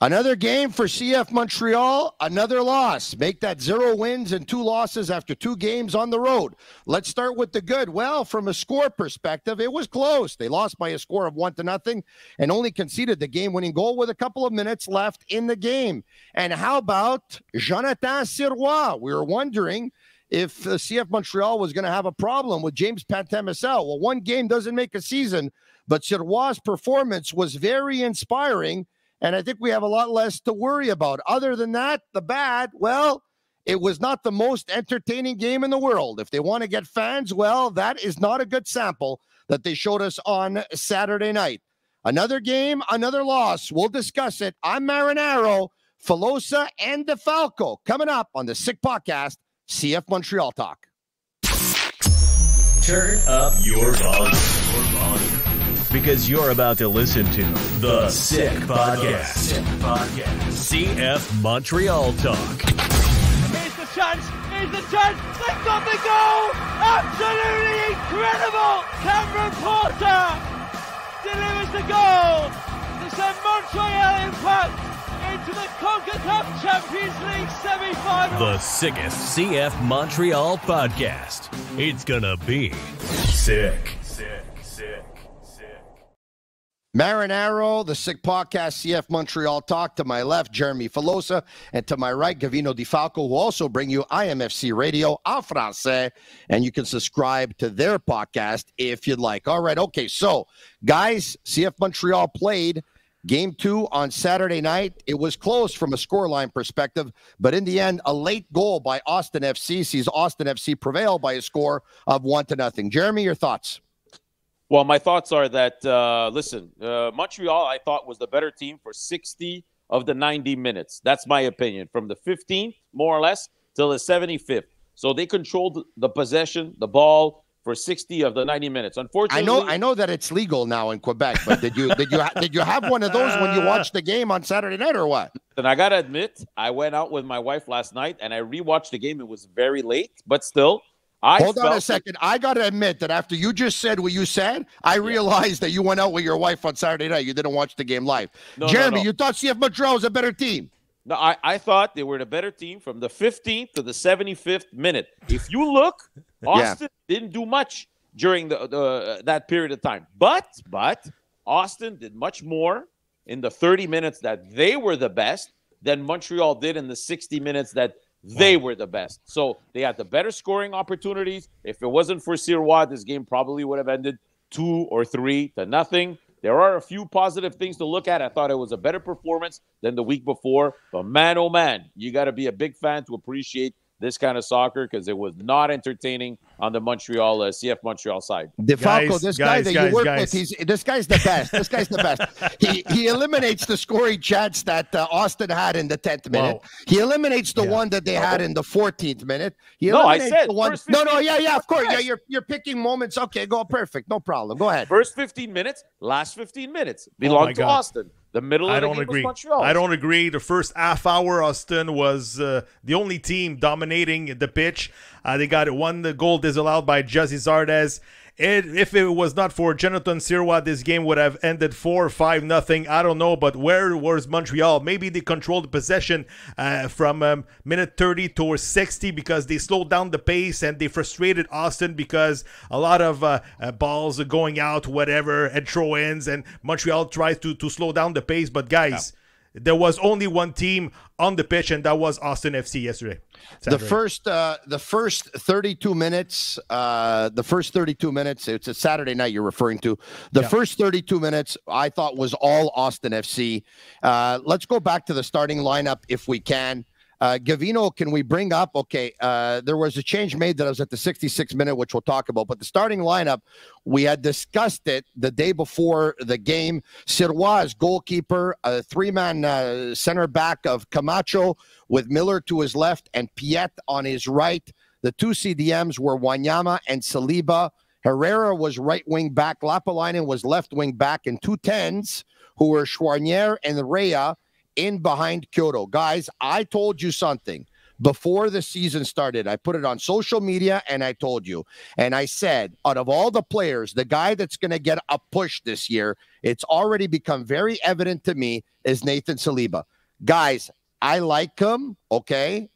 Another game for CF Montreal, another loss. Make that 0 wins and 2 losses after 2 games on the road. Let's start with the good. Well, from a score perspective, it was close. They lost by a score of 1-0 and only conceded the game-winning goal with a couple of minutes left in the game. And how about Jonathan Sirois? We were wondering if CF Montreal was going to have a problem with James Pantemisel. Well, one game doesn't make a season, but Sirois' performance was very inspiring. And I think we have a lot less to worry about. Other than that, the bad, well, it was not the most entertaining game in the world. If they want to get fans, well, that is not a good sample that they showed us on Saturday night. Another game, another loss. We'll discuss it. I'm Marinaro, Filosa, and DeFalco coming up on the Sick Podcast, CF Montreal Talk. Turn up your volume. Because you're about to listen to The Sick Podcast. CF Montreal Talk. Here's the chance. They've got the goal. Absolutely incredible. Cameron Porter delivers the goal to send Montreal Impact into the CONCACAF Champions League semi-final. The sickest CF Montreal podcast. It's gonna be sick. Marinaro, the Sick Podcast, CF Montreal Talk. To my left, Jeremy Filosa, and to my right, Gavino DeFalco, who also bring you IMFC Radio en français, and you can subscribe to their podcast if you'd like. All right, okay, so, guys, CF Montreal played Game 2 on Saturday night. It was close from a scoreline perspective, but in the end, a late goal by Austin FC sees Austin FC prevail by a score of 1-0. Jeremy, your thoughts? Well, my thoughts are that, Montreal, I thought, was the better team for 60 of the 90 minutes. That's my opinion. From the 15th, more or less, till the 75th. So they controlled the possession, the ball, for 60 of the 90 minutes. Unfortunately, I know that it's legal now in Quebec, but did you have one of those when you watched the game on Saturday night or what? And I got to admit, I went out with my wife last night, and I rewatched the game. It was very late, but still. Hold on a second. I got to admit that after you just said what you said, I realized that you went out with your wife on Saturday night. You didn't watch the game live. Jeremy, you thought CF Montreal was a better team. No, I thought they were the better team from the 15th to the 75th minute. If you look, Austin didn't do much during that period of time. But Austin did much more in the 30 minutes that they were the best than Montreal did in the 60 minutes that they were the best. So they had the better scoring opportunities. If it wasn't for Sirois, this game probably would have ended 2 or 3-0. There are a few positive things to look at. I thought it was a better performance than the week before. But man, oh man, you got to be a big fan to appreciate this kind of soccer because it was not entertaining on the Montreal CF Montreal side. DeFalco, this guy that you work with, this guy's the best. This guy's the best. He eliminates the scoring chance that Austin had in the 10th minute. Wow. He eliminates the one that they had in the 14th minute. I said the one. Of course. Yeah, you're picking moments. Okay, go perfect. No problem. Go ahead. First 15 minutes, last 15 minutes belong to Austin. The middle of the game was Montreal. I don't agree. The first half hour, Austin was the only team dominating the pitch. They got one goal disallowed by Jesse Zardes. If it was not for Jonathan Sirois, this game would have ended 4-5-0. I don't know, but where was Montreal? Maybe they controlled the possession from minute 30 towards 60 because they slowed down the pace and they frustrated Austin because a lot of balls are going out, whatever, and throw-ins, and Montreal tries to slow down the pace. But guys, there was only one team on the pitch, and that was Austin FC yesterday. Saturday. The first 32 minutes, it's a Saturday night you're referring to. The first 32 minutes I thought was all Austin FC. Let's go back to the starting lineup if we can. Gavino, can we bring up, there was a change made that was at the 66th minute, which we'll talk about, but the starting lineup, we had discussed it the day before the game. Sirois is goalkeeper, a 3-man center back of Camacho with Miller to his left and Piet on his right. The 2 CDMs were Wanyama and Saliba. Herrera was right wing back. Lapalainen was left wing back, and 2 10s who were Chouanier and Rea in behind Kyoto. Guys, I told you something. before the season started. I put it on social media and I told you. And I said, out of all the players, the guy that's going to get a push this year, it's already become very evident to me, is Nathan Saliba. Guys, I like him, okay?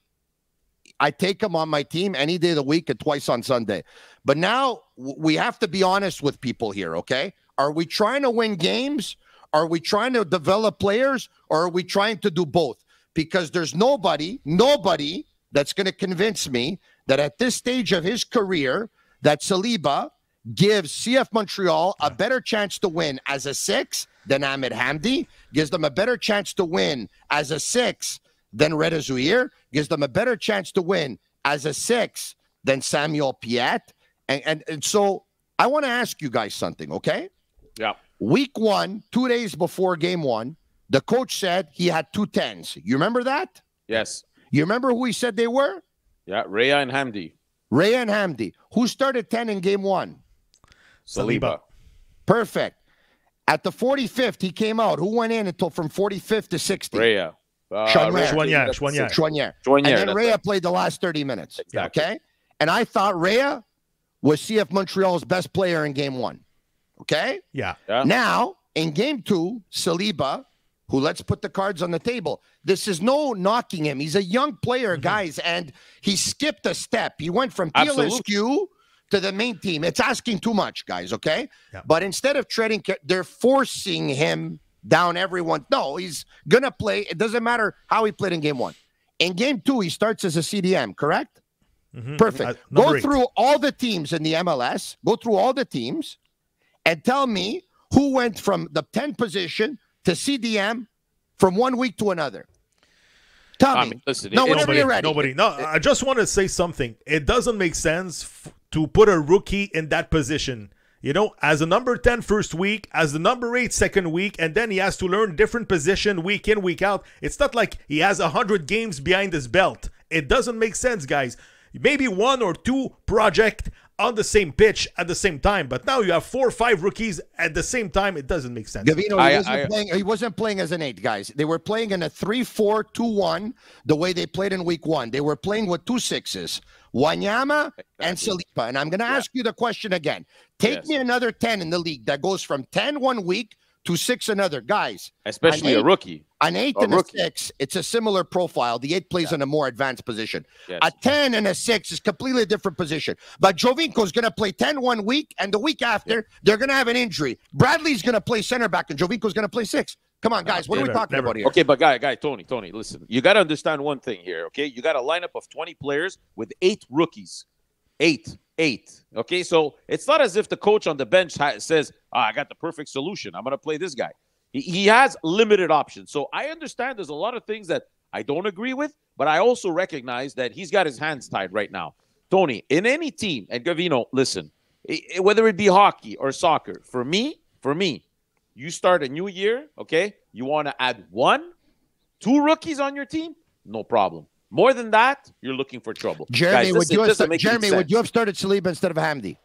I take him on my team any day of the week and twice on Sunday. But now we have to be honest with people here, okay? Are we trying to win games? Are we trying to develop players? Or are we trying to do both? Because there's nobody that's going to convince me that at this stage of his career that Saliba gives CF Montreal a better chance to win as a 6 than Ahmed Hamdi, gives them a better chance to win as a 6 than Reda Zouhir, gives them a better chance to win as a 6 than Samuel Piet. And so I want to ask you guys something, okay? Yeah. Week 1, 2 days before game 1, the coach said he had 2 10s. You remember that? Yes. You remember who he said they were? Yeah, Rhea and Hamdi. Rhea and Hamdi. Who started 10 in game 1? Saliba. Perfect. At the 45th, he came out. Who went in until from 45th to 60? Rhea. Choinière. And then Rhea played the last 30 minutes. Exactly. Okay? And I thought Rhea was CF Montreal's best player in game 1. Okay? Yeah. Now, in game 2, Saliba, who, let's put the cards on the table. This is no knocking him. He's a young player, guys, and he skipped a step. He went from TLSQ to the main team. It's asking too much, guys, okay? Yeah. But instead of treading, they're forcing him down everyone. No, he's going to play. It doesn't matter how he played in game 1. In game 2, he starts as a CDM, correct? Perfect. Go through all the teams in the MLS. Go through all the teams and tell me who went from the 10 position to CDM from 1 week to another. Tell me. Listen, whenever you're ready. Nobody. No, I just want to say something. It doesn't make sense to put a rookie in that position. You know, as a number 10 first week, as the number 8 second week, and then he has to learn different position week in, week out. It's not like he has 100 games behind his belt. It doesn't make sense, guys. Maybe 1 or 2 project on the same pitch at the same time, but now you have 4 or 5 rookies at the same time. It doesn't make sense. Gavino, he wasn't playing as an 8, guys. They were playing in a 3-4-2-1 the way they played in week 1. They were playing with 2 6s, Wanyama and Saliba. And I'm going to ask you the question again. Take me another 10 in the league that goes from 10 1 week to 6 another. Guys. Especially a rookie. An 8 and a 6, it's a similar profile. The 8 plays in a more advanced position. Yes. A 10 and a 6 is completely different position. But Jovinko's going to play 10 1 week, and the week after, they're going to have an injury. Bradley's going to play center back, and Jovinko's going to play 6. Come on, guys. What are we talking about here? Okay, but Tony, listen. You got to understand one thing here, okay? You got a lineup of 20 players with 8 rookies. 8. Okay, so it's not as if the coach on the bench says, I got the perfect solution. I'm going to play this guy. He has limited options. So I understand there's a lot of things that I don't agree with, but I also recognize that he's got his hands tied right now. Tony, in any team, and Gavino, listen, whether it be hockey or soccer, for me, you start a new year, okay? You want to add 1, 2 rookies on your team? No problem. More than that, you're looking for trouble. Jeremy, would you have started Saliba instead of Hamdi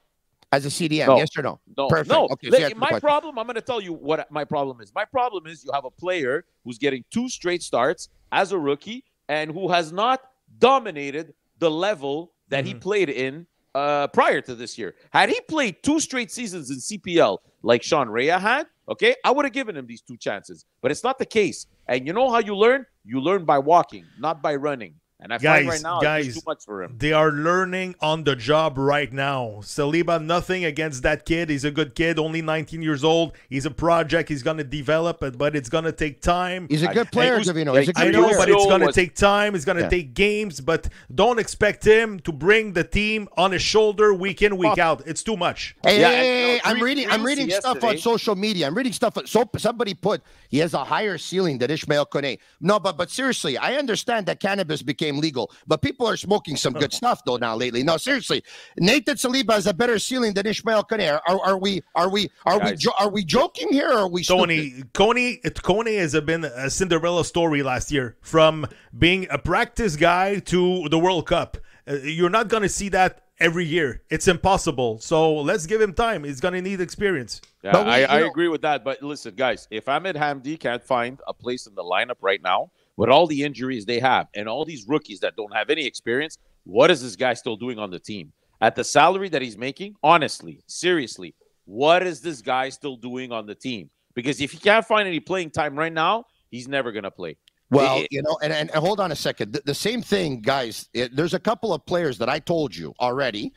as a CDM? No. Yes or no? No. Perfect. No. Okay, my problem, I'm going to tell you what my problem is. My problem is you have a player who's getting 2 straight starts as a rookie and who has not dominated the level that he played in prior to this year. Had he played 2 straight seasons in CPL like Sean Rhea had, okay, I would have given him these 2 chances. But it's not the case. And you know how you learn? You learn by walking, not by running. And I find right now it's too much for him. They are learning on the job right now. Saliba, nothing against that kid. He's a good kid, only 19 years old. He's a project. He's going to develop, but it's going to take time. He's a good player, Gavino. He's a good I know, player. but it's going to take time. It's going to take games, but don't expect him to bring the team on his shoulder week in, week out. It's too much. Hey, I'm reading stuff on social media. I'm reading stuff. So somebody put he has a higher ceiling than Ishmael Kone. No, but seriously, I understand that cannabis became legal, but people are smoking some good stuff though now lately. No, seriously, Nathan Saliba has a better ceiling than Ishmael Kone. Are we joking here? Or are we? Tony, Kone has been a Cinderella story last year, from being a practice guy to the World Cup. You're not going to see that every year. It's impossible. So let's give him time. He's going to need experience. Yeah, I agree with that. But listen, guys, if Ahmed Hamdi can't find a place in the lineup right now with all the injuries they have and all these rookies that don't have any experience, what is this guy still doing on the team? At the salary that he's making, honestly, seriously, what is this guy still doing on the team? Because if he can't find any playing time right now, he's never going to play. Well, and hold on a second. The same thing, guys. There's a couple of players that I told you already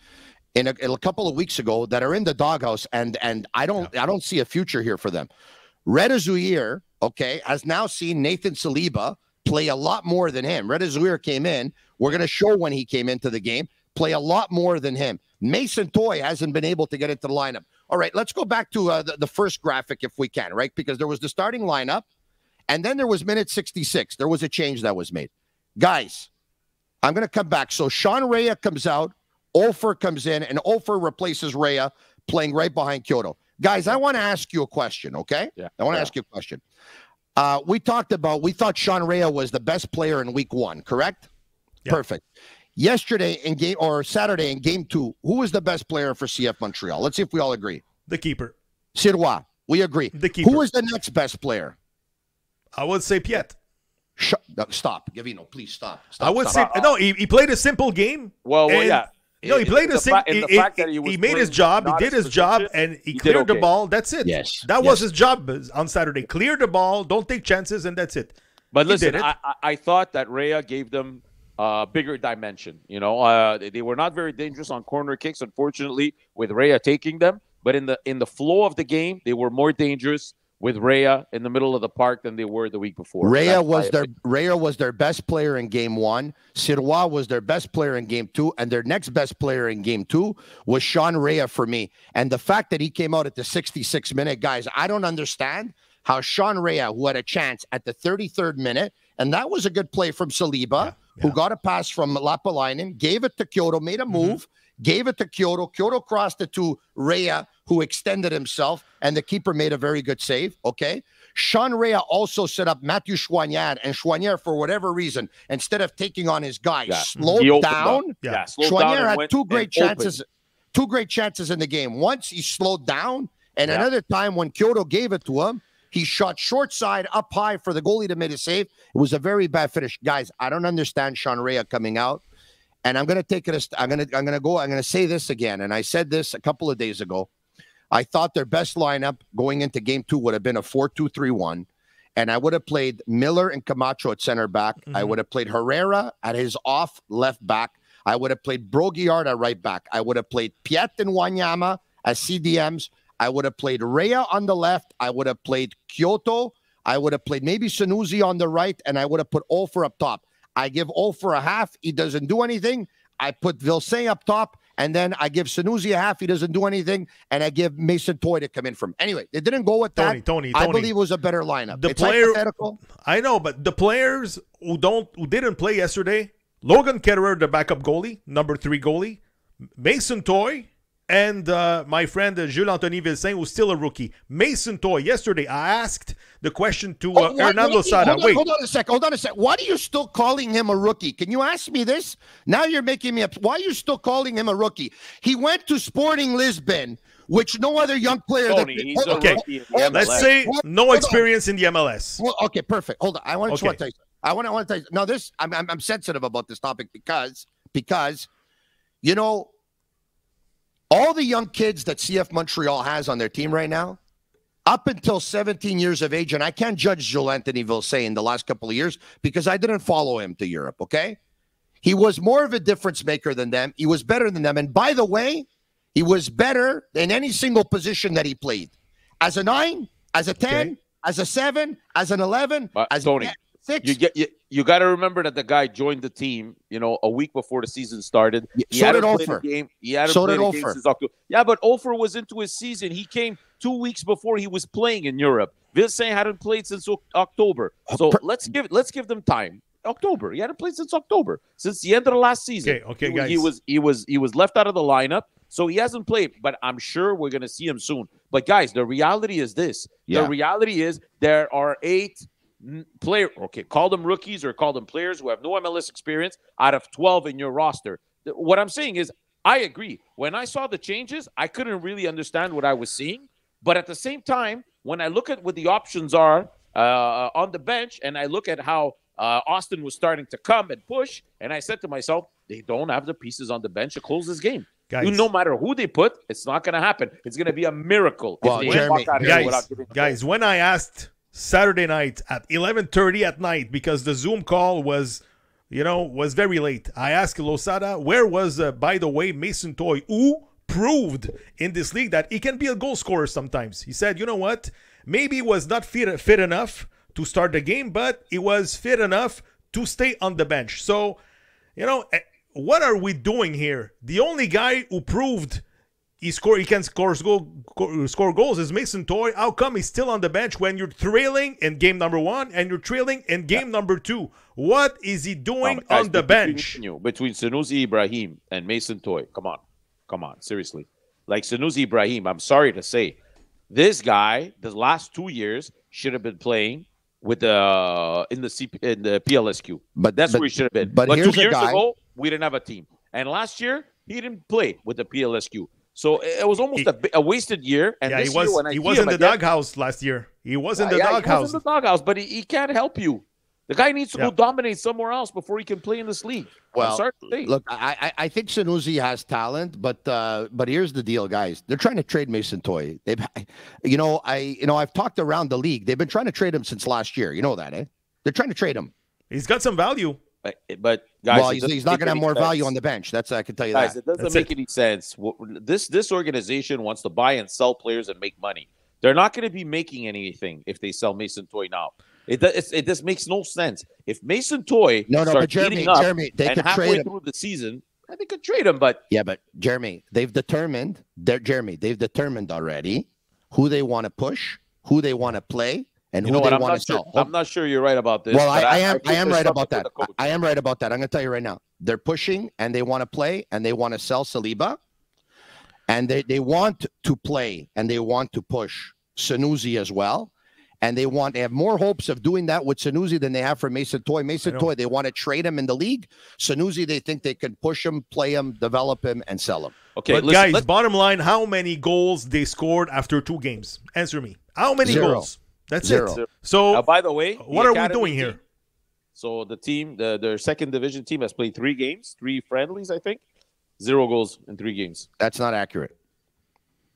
in a couple of weeks ago that are in the doghouse, and I don't see a future here for them. Reda Zouhir, okay, has now seen Nathan Saliba play a lot more than him. Reda Zouhir came in. We're going to show when he came into the game, play a lot more than him. Mason Toye hasn't been able to get into the lineup. All right, let's go back to the first graphic if we can, right? Because there was the starting lineup, and then there was minute 66. There was a change that was made. Guys, I'm going to come back. So Sean Rea comes out, Ofer comes in, and Ofer replaces Rea, playing right behind Kyoto. Guys, I want to ask you a question, okay? Yeah. I want to ask you a question. We thought Sean Rea was the best player in week 1, correct? Yeah. Perfect. Yesterday Saturday in game 2, who was the best player for CF Montreal? Let's see if we all agree. The keeper. Sirois. We agree. The keeper. Who was the next best player? I would say Piet. Stop. Gavino, please stop. I would say, no, he played a simple game. Well, yeah. No, he played a simple. He made his job. He did his job, and he cleared the ball. That's it. Yes. That was his job on Saturday. Clear the ball, don't take chances, and that's it. But listen, I thought that Rea gave them bigger dimension. They were not very dangerous on corner kicks, unfortunately, with Rea taking them. But in the flow of the game, they were more dangerous with Rea in the middle of the park than they were the week before. Rea was their best player in game 1. Sirois was their best player in game 2, and their next best player in game 2 was Sean Rea for me. And the fact that he came out at the 66th minute, guys, I don't understand how Sean Rea, who had a chance at the 33rd minute, and that was a good play from Saliba, who got a pass from Lapalainen, gave it to Kyoto, made a move, gave it to Kyoto. Kyoto crossed it to Rea, who extended himself, and the keeper made a very good save, okay? Sean Rea also set up Matthew Chouanier, and Chouanier, for whatever reason, instead of taking on his guy, slowed down. Chouanier had two great chances in the game. Once he slowed down, and another time when Kyoto gave it to him, he shot short side up high for the goalie to make a save. It was a very bad finish. Guys, I don't understand Sean Rea coming out. And I'm going to take it. I'm going to say this again. And I said this a couple of days ago. I thought their best lineup going into game 2 would have been a 4-2-3-1. And I would have played Miller and Camacho at center back. I would have played Herrera at his off left back. I would have played Broguillard at right back. I would have played Piet and Wanyama as CDMs. I would have played Rea on the left. I would have played Kyoto. I would have played maybe Sanusi on the right. And I would have put Ofer up top. I give Ofer a half. He doesn't do anything. I put Vilsain up top. And then I give Sanusi a half. He doesn't do anything. And I give Mason Toye to come in from. Anyway, it didn't go with that. Tony. I believe it was a better lineup. It's hypothetical. I know, but the players who didn't play yesterday, Logan Ketterer, the backup goalie, number 3 goalie, Mason Toye, and my friend Jules-Anthony Vilsain, who's still a rookie. Mason Toye, yesterday, I asked the question to Hernan Losada. Hold on a second. Why are you still calling him a rookie? Can you ask me this? Now you're making me upset. Why are you still calling him a rookie? He went to Sporting Lisbon, which no other young player... he's a rookie in the MLS. Let's say no experience in the MLS. Well, okay, perfect. Hold on. I want to tell you. I want to tell you. Now, I'm sensitive about this topic because all the young kids that CF Montreal has on their team right now, up until 17 years of age, and I can't judge Joel-Anthony Vilsain in the last couple of years because I didn't follow him to Europe, okay? He was more of a difference maker than them. He was better than them. And by the way, he was better in any single position that he played. As a 9, as a 10, as a 7, as an 11, as Tony, a 6. You got to remember that the guy joined the team, a week before the season started. He so hadn't did played Ofer. a game. He hadn't played a game since October. Yeah, but Ofer was into his season. He came 2 weeks before he was playing in Europe. Vilsain hadn't played since October. So let's give them time. October. He hadn't played since October, since the end of the last season. Okay, guys. He was left out of the lineup, so he hasn't played. But I'm sure we're gonna see him soon. But guys, the reality is this. Yeah. The reality is there are 8 player, call them rookies or call them players who have no MLS experience out of 12 in your roster. What I'm saying is, I agree. When I saw the changes, I couldn't really understand what I was seeing. But at the same time, when I look at what the options are on the bench, and I look at how Austin was starting to come and push, and I said to myself, they don't have the pieces on the bench to close this game. Guys, no matter who they put, it's not going to happen. It's going to be a miracle. Well, guys, when I asked Saturday night at 11:30 at night, because the Zoom call was very late, I asked Losada, where was, by the way, Mason Toye, who proved in this league that he can be a goal scorer sometimes. He said, you know what? Maybe he was not fit enough to start the game, but he was fit enough to stay on the bench. So, what are we doing here? The only guy who proved he can score goals is Mason Toye. How come he's still on the bench when you're trailing in game number 1 and you're trailing in game number 2? What is he doing on the bench? Between Sunusi Ibrahim and Mason Toye, come on, seriously. Like Sunusi Ibrahim, I'm sorry to say, this guy, the last 2 years, should have been playing with in the PLSQ. But that's where he should have been. But 2 here's years a guy, ago, we didn't have a team. And last year, he didn't play with the PLSQ. So it was almost a wasted year. And he was in the doghouse last year. He was in the doghouse. He was in the doghouse, but he can't help you. The guy needs to go dominate somewhere else before he can play in this league. Well, look, I think Sunusi has talent, but here's the deal, guys. They're trying to trade Mason Toye. I've talked around the league. They've been trying to trade him since last year. You know that, eh? They're trying to trade him. He's got some value. But guys, well, he's not going to have more value on the bench. I can tell you guys, that. It doesn't make any sense. This organization wants to buy and sell players and make money. They're not going to be making anything if they sell Mason Toye now. It just makes no sense. If Mason Toye but Jeremy, they could trade him through the season, they could trade him. But Jeremy, they've determined already who they want to push, who they want to play, and who they want to sell. I'm not sure you're right about this. Well, I am right about that. I am right about that. I'm going to tell you right now. They're pushing, and they want to play, and they want to sell Saliba, and they want to play, and they want to push Sunusi as well. And they have more hopes of doing that with Sunusi than they have for Mason Toye. Mason Toye, they want to trade him in the league. Sunusi, they think they can push him, play him, develop him, and sell him. Okay, but guys, bottom line, how many goals they scored after 2 games? Answer me. How many goals? That's 0. It. So, by the way, what are we doing here? So the team, their second division team, has played 3 games, 3 friendlies, I think. 0 goals in 3 games. That's not accurate.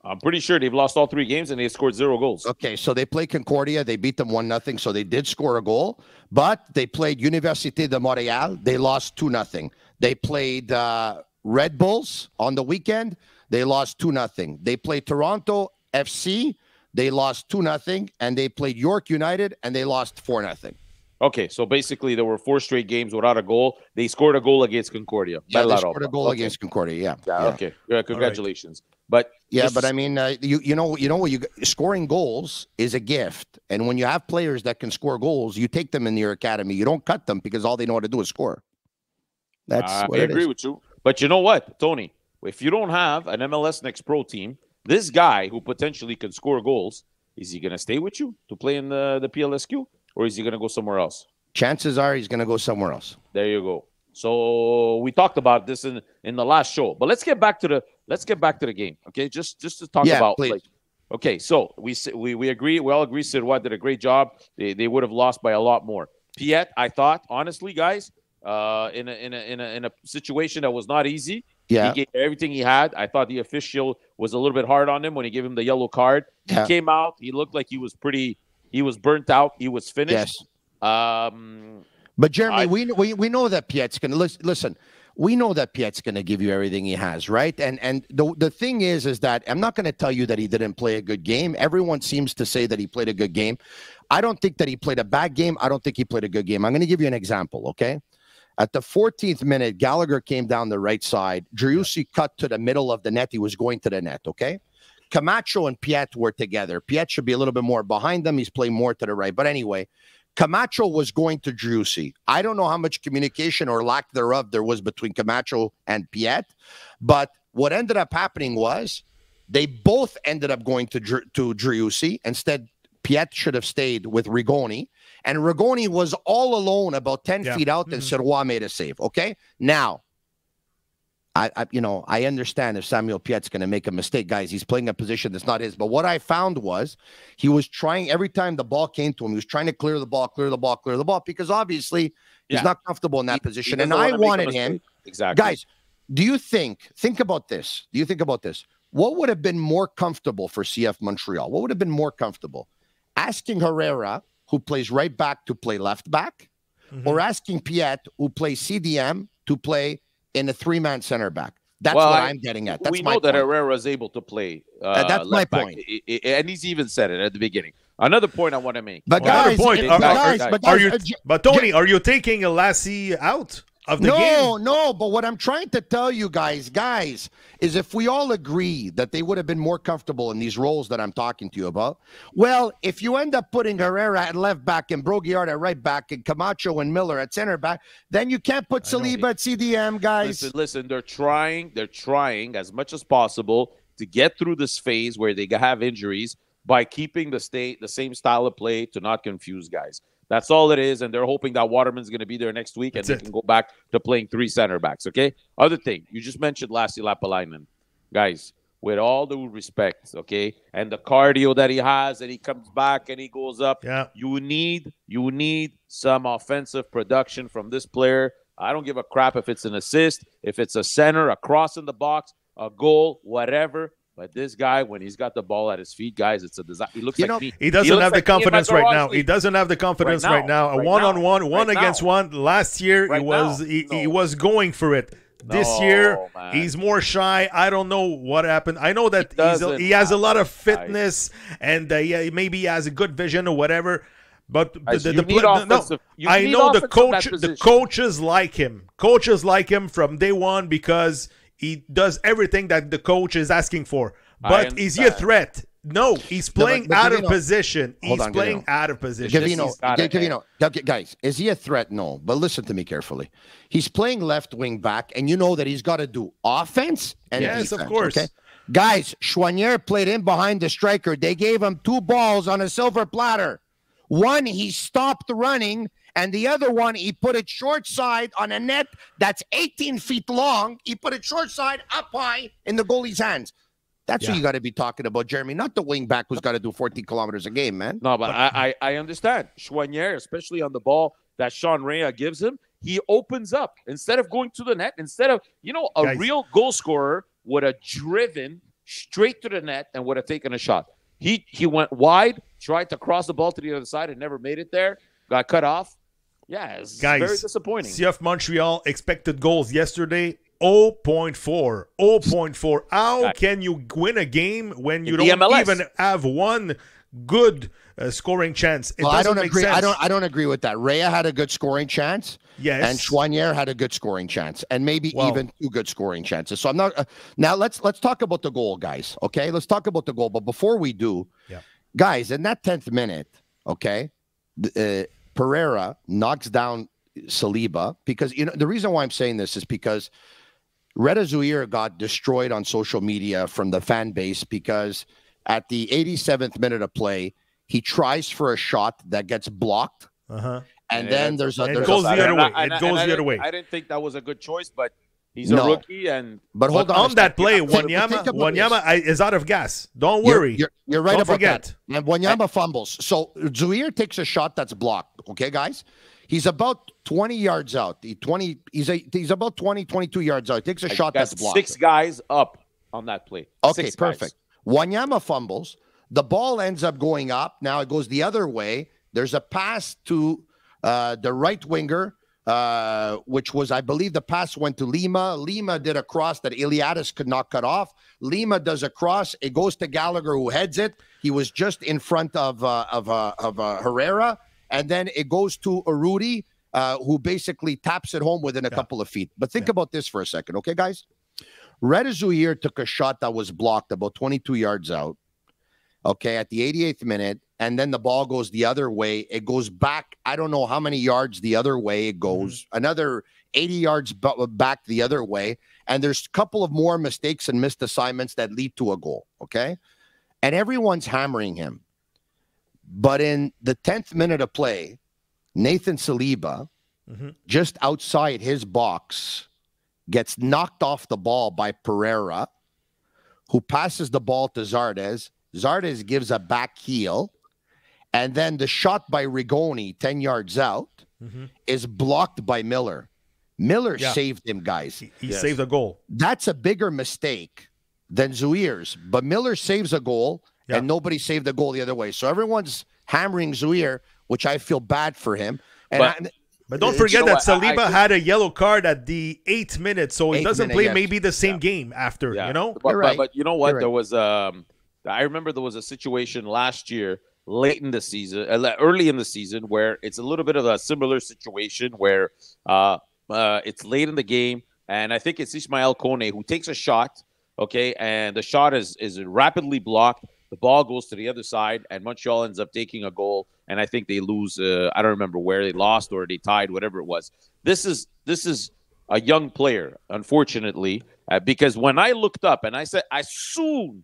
I'm pretty sure they've lost all 3 games and they scored 0 goals. Okay, so they played Concordia. They beat them 1-0, so they did score a goal. But they played Université de Montréal. They lost 2-0. They played Red Bulls on the weekend. They lost 2-0. They played Toronto FC. They lost 2-0. And they played York United, and they lost 4-0. Okay, so basically there were 4 straight games without a goal. They scored a goal against Concordia. Yeah, they scored a goal against Concordia, yeah. Okay, congratulations. Right. But I mean, scoring goals is a gift. And when you have players that can score goals, you take them in your academy. You don't cut them because all they know how to do is score. That's what I agree with you. But you know what, Tony? If you don't have an MLS Next Pro team, this guy who potentially can score goals, is he going to stay with you to play in the PLSQ? Or is he going to go somewhere else? Chances are he's going to go somewhere else. There you go. So we talked about this in the last show, but let's get back to the game. Okay, just to talk about. Please. Okay, so we agree. We all agree. Sirois did a great job. They would have lost by a lot more. Piet, I thought, honestly, guys, in a situation that was not easy. Yeah. He gave everything he had. I thought the official was a little bit hard on him when he gave him the yellow card. Yeah. He came out. He looked like he was burnt out. He was finished. Yes. But Jeremy, we know that Piet's going to listen. We know that Piet's going to give you everything he has, right? And the thing is that I'm not going to tell you that he didn't play a good game. Everyone seems to say that he played a good game. I don't think that he played a bad game. I don't think he played a good game. I'm going to give you an example, okay? At the 14th minute, Gallagher came down the right side. Driussi cut to the middle of the net. He was going to the net, okay? Camacho and Piet were together. Piet should be a little bit more behind them. He's playing more to the right. But anyway, Camacho was going to Driussi. I don't know how much communication or lack thereof there was between Camacho and Piet, but what ended up happening was they both ended up going to Driussi. Instead, Piet should have stayed with Rigoni, and Rigoni was all alone about 10 feet out, and Sirois made a save. Okay? Now, I understand if Samuel Piet's going to make a mistake, guys. He's playing a position that's not his. But what I found was he was trying every time the ball came to him, he was trying to clear the ball, because obviously he's not comfortable in that position. And I wanted him. Exactly. Guys, think about this. What would have been more comfortable for CF Montreal? What would have been more comfortable? Asking Herrera, who plays right back, to play left back, or asking Piet, who plays CDM, to play in a three-man center back? That's what I'm getting at. That's we know that Herrera is able to play. That's my point. And he's even said it at the beginning. Another point I want to make. But guys, but Tony, are you taking Lassie out of the game? No. But what I'm trying to tell you guys, is if we all agree that they would have been more comfortable in these roles that I'm talking to you about, well, if you end up putting Herrera at left back and Broguillard at right back and Camacho and Miller at center back, then you can't put Saliba at CDM, guys. Listen, they're trying as much as possible to get through this phase where they have injuries by keeping the same style of play to not confuse guys. That's all it is, and they're hoping that Waterman's going to be there next week and they can go back to playing three center backs, okay? Other thing, you just mentioned Lassi Lapalainen. Guys, with all due respect, okay, and the cardio that he has, and he comes back and he goes up, you need some offensive production from this player. I don't give a crap if it's an assist, if it's a center, a cross in the box, a goal, whatever. But this guy, when he's got the ball at his feet, guys, it's a disaster. He looks like me. He doesn't have the confidence right now. He doesn't have the confidence right now. A one-on-one, one against one. Last year, he was going for it. This year, he's more shy. I don't know what happened. I know that he has a lot of fitness and maybe he has a good vision or whatever. But I know the coaches like him. Coaches like him from day one because he does everything that the coach is asking for. But is he a threat? No, he's playing out of position. He's playing out of position. Guys, is he a threat? No. But listen to me carefully. He's playing left wing back, and you know that he's got to do offense and defense. Of course. Okay? Guys, Choinière played in behind the striker. They gave him 2 balls on a silver platter. One, he stopped running, and the other one, he put it short side on a net that's 18 feet long. He put it short side up high in the goalie's hands. That's what you got to be talking about, Jeremy, not the wing back who's got to do 14 kilometers a game, man. No, but I understand. Choinière, especially on the ball that Sean Rea gives him, he opens up. Instead of going to the net, a real goal scorer would have driven straight to the net and would have taken a shot. He went wide, tried to cross the ball to the other side and never made it there. Got cut off. Yeah, it's very disappointing. CF Montreal expected goals yesterday, 0.4. 0.4. How can you win a game when you don't even have one good scoring chance? I don't agree. I don't agree with that. Rea had a good scoring chance. Yes. And Choinière had a good scoring chance, and maybe even 2 good scoring chances. So I'm not. Now let's talk about the goal, guys. Okay, let's talk about the goal. But before we do, guys, in that 10th minute, okay, Pereira knocks down Saliba because the reason why I'm saying this is because Reda Zouhir got destroyed on social media from the fan base because at the 87th minute of play, he tries for a shot that gets blocked. And then it goes the other way. I didn't think that was a good choice, but he's a rookie. But hold on that play, Wanyama is out of gas. Don't worry. You're right about that. And Wanyama fumbles. So Zouhir takes a shot that's blocked. Okay, guys? He's about 20 yards out. He's about 20, 22 yards out. He takes a shot that's blocked. 6 guys up on that play. Okay, perfect. Wanyama fumbles. The ball ends up going up. Now it goes the other way. There's a pass to the right winger, which was, I believe, the pass went to Lima. Lima did a cross that Iliadis could not cut off. Lima does a cross. It goes to Gallagher, who heads it. He was just in front of Herrera. And then it goes to Urruti, who basically taps it home within a couple of feet. But think about this for a second, okay, guys? Reda Zouhir took a shot that was blocked about 22 yards out, okay, at the 88th minute. And then the ball goes the other way. It goes back, I don't know how many yards the other way it goes. Another 80 yards back the other way. And there's a couple of more mistakes and missed assignments that lead to a goal, okay? And everyone's hammering him. But in the 10th minute of play, Nathan Saliba, just outside his box, gets knocked off the ball by Pereira, who passes the ball to Zardes. Zardes gives a back heel, and then the shot by Rigoni 10 yards out is blocked by Miller. Miller saved him, guys. He saved a goal. That's a bigger mistake than Zouir's, but Miller saves a goal, and nobody saved the goal the other way. So everyone's hammering Zouir, which I feel bad for him. And but don't forget that Saliba had a yellow card at the 8th minute, so he doesn't play maybe the same game after, you know? But you know what? There was I remember there was a situation last year, late in the season, early in the season, where it's a little bit of a similar situation where it's late in the game, and I think it's Ismael Kone who takes a shot, okay, and the shot is rapidly blocked. The ball goes to the other side, and Montreal ends up taking a goal, and I think they lose. I don't remember where they lost or they tied, whatever it was. This is a young player, unfortunately, because when I looked up and I said, as soon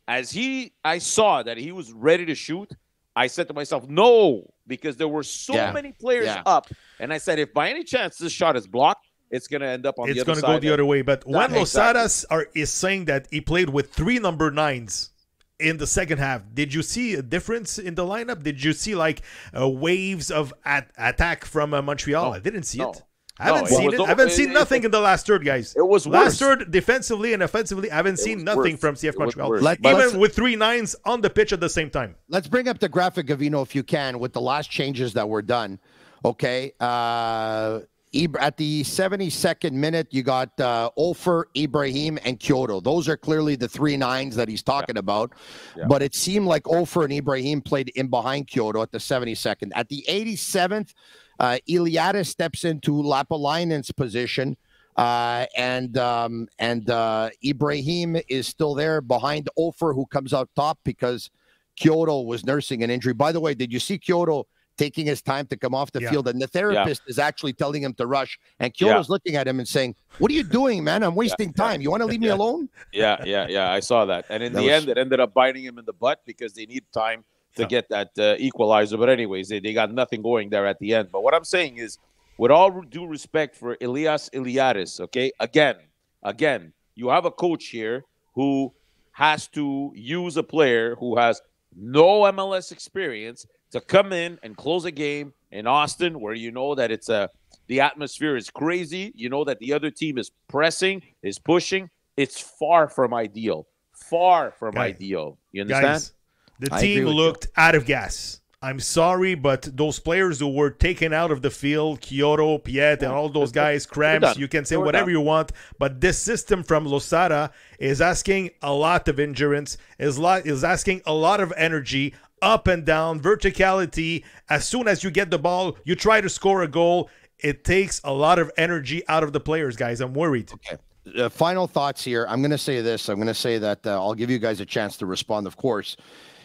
as I saw that he was ready to shoot, I said to myself, no, because there were so many players up, and I said, if by any chance this shot is blocked, it's going to end up on the other side. It's going to go the other way. But when Losada is saying that he played with 3 number 9s in the second half, did you see a difference in the lineup? Did you see like waves of attack from Montreal? I didn't see it. I haven't seen it. I haven't seen nothing in the last third, guys. It was last third defensively and offensively. I haven't seen nothing from CF Montreal, even with 3 9s on the pitch at the same time. Let's bring up the graphic, Gavino, if you can, with the last changes that were done. Okay. At the 72nd minute, you got Ofer, Ibrahim, and Kyoto. Those are clearly the 3 9s that he's talking about. Yeah. But it seemed like Ofer and Ibrahim played in behind Kyoto at the 72nd. At the 87th, Iliadis steps into Lapalainen's position, and Ibrahim is still there behind Ofer, who comes out top because Kyoto was nursing an injury. By the way, did you see Kyoto taking his time to come off the field? And the therapist is actually telling him to rush. And Kyoto's looking at him and saying, what are you doing, man? I'm wasting time. You want to leave me alone? Yeah. I saw that. And in the end, it ended up biting him in the butt because they need time to get that equalizer. But anyways, they got nothing going there at the end. But what I'm saying is, with all due respect for Elias Iliadis, okay, again, you have a coach here who has to use a player who has no MLS experience to come in and close a game in Austin where you know that the atmosphere is crazy. You know that the other team is pressing, is pushing. It's far from ideal. Far from ideal. You understand? Guys, the team looked out of gas. I'm sorry, but those players who were taken out of the field, Kyoto, Piet, and all those guys, Krabs, you can say whatever you want, but this system from Losada is asking a lot of endurance, is asking a lot of energy, up and down, verticality. As soon as you get the ball, you try to score a goal. It takes a lot of energy out of the players, guys. I'm worried. Okay. Final thoughts here. I'm going to say this. I'm going to say that I'll give you guys a chance to respond, of course,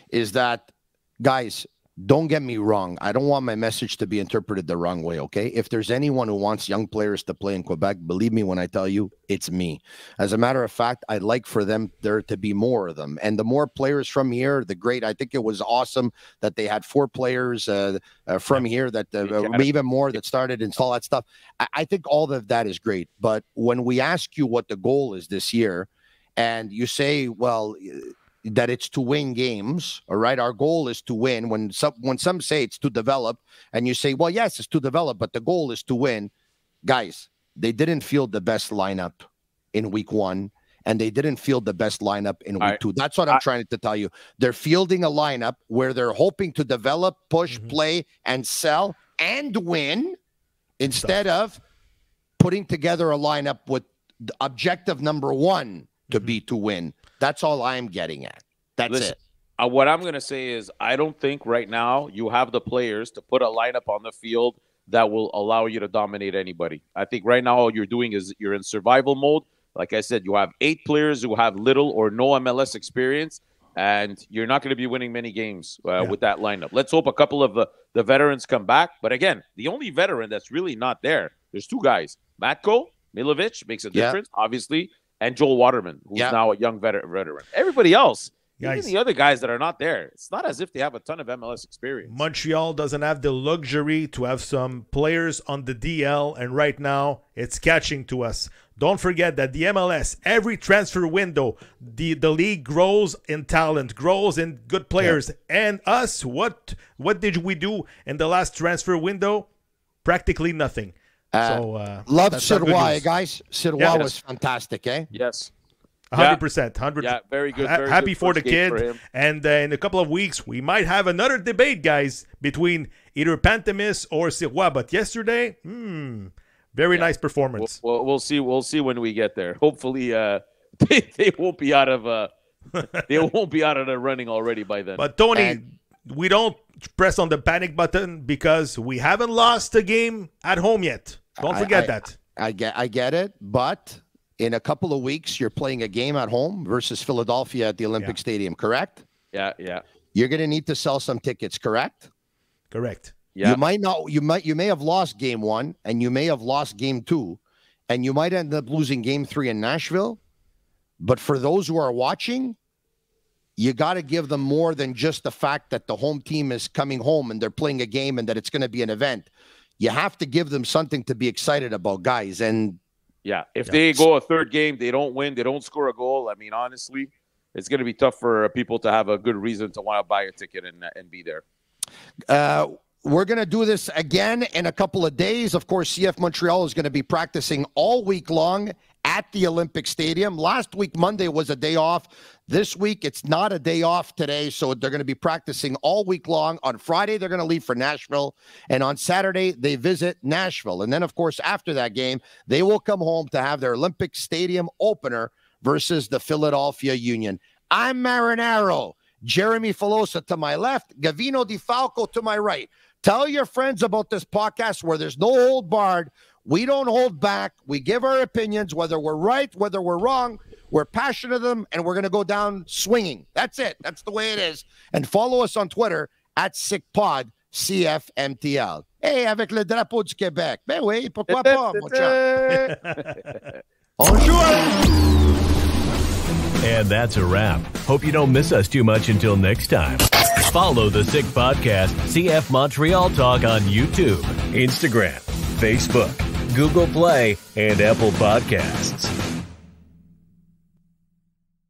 is that, guys, don't get me wrong. I don't want my message to be interpreted the wrong way, okay? If there's anyone who wants young players to play in Quebec, believe me when I tell you, it's me. As a matter of fact, I'd like for there to be more of them. And the more players from here, the great. I think it was awesome that they had 4 players from here, that even more that started and all that stuff. I think all of that is great. But when we ask you what the goal is this year, and you say, well, that it's to win games, all right? Our goal is to win. When some say it's to develop, and you say, well, yes, it's to develop, but the goal is to win. Guys, they didn't field the best lineup in week 1, and they didn't field the best lineup in week 2. That's what I'm trying to tell you. They're fielding a lineup where they're hoping to develop, push, play, and sell, and win, instead of putting together a lineup with objective number 1 to be to win. That's all I'm getting at. Listen, it. What I'm going to say is I don't think right now you have the players to put a lineup on the field that will allow you to dominate anybody. I think right now all you're doing is you're in survival mode. Like I said, you have 8 players who have little or no MLS experience, and you're not going to be winning many games with that lineup. Let's hope a couple of the veterans come back. But again, the only veteran that's really not there's 2 guys. Matko Milovic makes a difference, obviously, and Joel Waterman, who's now a young veteran. Everybody else Even the other guys that are not there, it's not as if they have a ton of MLS experience. Montreal doesn't have the luxury to have some players on the DL, and right now it's catching to us. Don't forget that the MLS, every transfer window, the league grows in talent, grows in good players. Yeah. And us, what did we do in the last transfer window? Practically nothing. Love Sirois, guys. Sirois was fantastic, eh? Yes. 100%. 100%. Yeah, very good. Happy good for the kid. For and in a couple of weeks, we might have another debate, guys, between either Pantemis or Sirois. But yesterday, very nice performance. We'll see. We'll see when we get there. Hopefully, they won't be out of the running already by then. But Tony, we don't press on the panic button because we haven't lost a game at home yet. Don't forget that. I get it, but in a couple of weeks, you're playing a game at home versus Philadelphia at the Olympic Stadium, correct? Yeah. You're going to need to sell some tickets, correct? Correct. Yeah. You may have lost game 1 and you may have lost game 2 and you might end up losing game 3 in Nashville. But for those who are watching, you got to give them more than just the fact that the home team is coming home and they're playing a game and that it's going to be an event. You have to give them something to be excited about, guys. And if they go a third game, they don't win, they don't score a goal. I mean, honestly, it's going to be tough for people to have a good reason to want to buy a ticket and be there. We're going to do this again in a couple of days. Of course, CF Montreal is going to be practicing all week long at the Olympic Stadium. Last week, Monday, was a day off. This week, it's not a day off today, so they're going to be practicing all week long. On Friday, they're going to leave for Nashville, and on Saturday, they visit Nashville. And then, of course, after that game, they will come home to have their Olympic Stadium opener versus the Philadelphia Union. I'm Marinaro. Jeremy Filosa to my left, Gavino Di Falco to my right. Tell your friends about this podcast where there's no hold barred. We don't hold back. We give our opinions, whether we're right, whether we're wrong. We're passionate of them, and we're going to go down swinging. That's it. That's the way it is. And follow us on Twitter at SickPod, CFMTL. Hey, avec le drapeau du Québec. Ben oui, pourquoi pas, mon chum. Bonjour. And that's a wrap. Hope you don't miss us too much until next time. Follow the Sick Podcast, CF Montreal Talk on YouTube, Instagram, Facebook, Google Play, and Apple Podcasts.